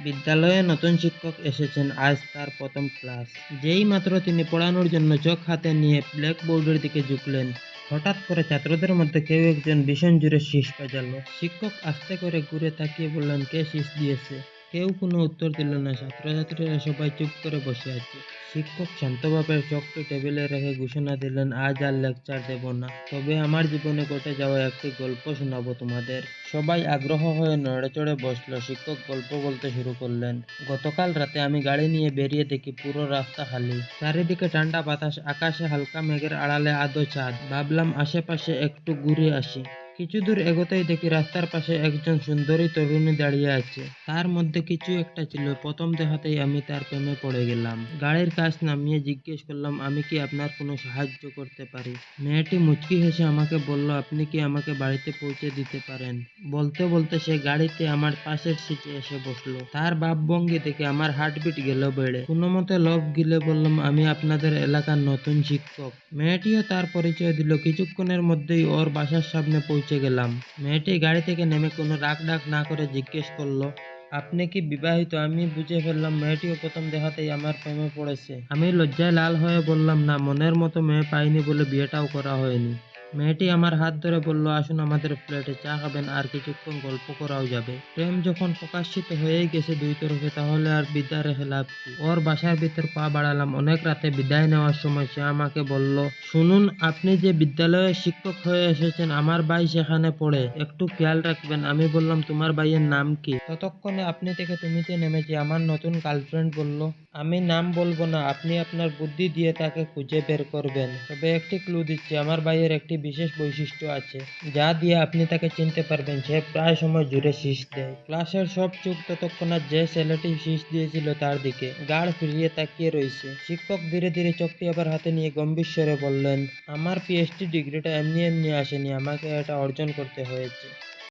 বিদ্যালয়ে নতুন শিক্ষক এসেছেন, আজ তার প্রথম ক্লাস। যেই মাত্র তিনি পড়ানোর জন্য চক হাতে নিয়ে ব্ল্যাকবোর্ডের দিকে ঝুঁকলেন, হঠাৎ করে ছাত্রদের মধ্যে কেউ একজন ভীষণ জোরে শীষ বাজালো। শিক্ষক আস্তে করে ঘুরে তাকিয়ে বললেন, কে শীষ দিয়েছে? কেউ কোনো উত্তর দিল না। ছাত্রছাত্রীরা সবাই চুপ করে বসে আছে। শিক্ষক শান্তভাবে চকটি টেবিলে রেখে ঘোষণা দিলেন, আজ আর লেকচার দেব না, তবে আমার জীবনে ঘটে যাওয়া একটি গল্প শোনাবো তোমাদের। সবাই আগ্রহ হয়ে নড়েচড়ে বসলো। শিক্ষক গল্প বলতে শুরু করলেন, গতকাল রাতে আমি গাড়ি নিয়ে বেরিয়ে দেখি পুরো রাস্তা খালি, চারিদিকে ঠান্ডা বাতাস, আকাশে হালকা মেঘের আড়ালে আধো চাঁদ। ভাবলাম আশেপাশে একটু ঘুরে আসি। কিছু দূর এগোতেই দেখি রাস্তার পাশে একজন সুন্দরী তরুণী দাঁড়িয়ে আছে। তার মধ্যে কিছু একটা ছিল, প্রথম দেখাতেই আমি তার প্রেমে পড়ে গেলাম। গাড়ির কাছ নামিয়ে জিজ্ঞেস করলাম, আমি কি আপনার কোনো সাহায্য করতে পারি? মেয়েটি মুচকি হেসে আমাকে বলল, আপনি কি আমাকে বাড়িতে পৌঁছে দিতে পারেন? বলতে বলতে সে গাড়িতে আমার পাশের সিটে এসে বসলো। তার ভাবভঙ্গি দেখে আমার হার্টবিট গেল বেড়ে। কোনো মতে লোভ গিলে বললাম, আমি আপনাদের এলাকার নতুন শিক্ষক। মেয়েটিও তার পরিচয় দিল। কিছুক্ষণের মধ্যেই ওর বাসার সামনে পৌঁছে গেলাম। মেয়েটি গাড়ি থেকে নেমে কোনো রাগ ডাক না করে জিজ্ঞেস করলো, আপনি কি বিবাহিত? আমি বুঝে ফেললাম মেয়েটিও প্রথম দেখাতেই আমার প্রেমে পড়েছে। আমি লজ্জায় লাল হয়ে বললাম, না, মনের মতো মেয়ে পাইনি বলে বিয়েটাও করা হয়নি। মেয়েটি আমার হাত ধরে বলল, আসুন আমাদের ফ্ল্যাটে, চা খাবেন আর কিছুক্ষণ গল্প করাও যাবে। প্রেম যখন প্রকাশিত হয়েই গেছে দুই তরফে, তাহলে আর বিদ্যা রেখে লাভ কি? ওর বাসার ভিতর পা বাড়ালাম। অনেক রাতে বিদায় নেওয়ার সময় সে আমাকে বলল, শুনুন, আপনি যে বিদ্যালয়ে শিক্ষক হয়ে এসেছেন, আমার ভাই সেখানে পড়ে, একটু খেয়াল রাখবেন। আমি বললাম, তোমার ভাইয়ের নাম কি? ততক্ষণে আপনি থেকে তুমিতে নেমেছি আমার নতুন গার্লফ্রেন্ড বলল, আমি নাম বলবো না, আপনি আপনার বুদ্ধি দিয়ে তাকে খুঁজে বের করবেন। তবে একটি ক্লু দিচ্ছি, আমার ভাইয়ের একটি বিশেষ বৈশিষ্ট্য আছে, যা দিয়ে আপনি তাকে চিনতে পারবেন। সে প্রায় সময় জুড়ে শীষ দেয়। ক্লাসের সব চোখ ততক্ষণাৎ যে ছেলেটি শীষ দিয়েছিল তার দিকে গাঢ় ফিরিয়ে তাকিয়ে রয়েছে। শিক্ষক ধীরে ধীরে চোখটি আবার হাতে নিয়ে গম্ভীর স্বরে বললেন, আমার পিএইচডি ডিগ্রিটা এমনি এমনি আসেনি, আমাকে এটা অর্জন করতে হয়েছে।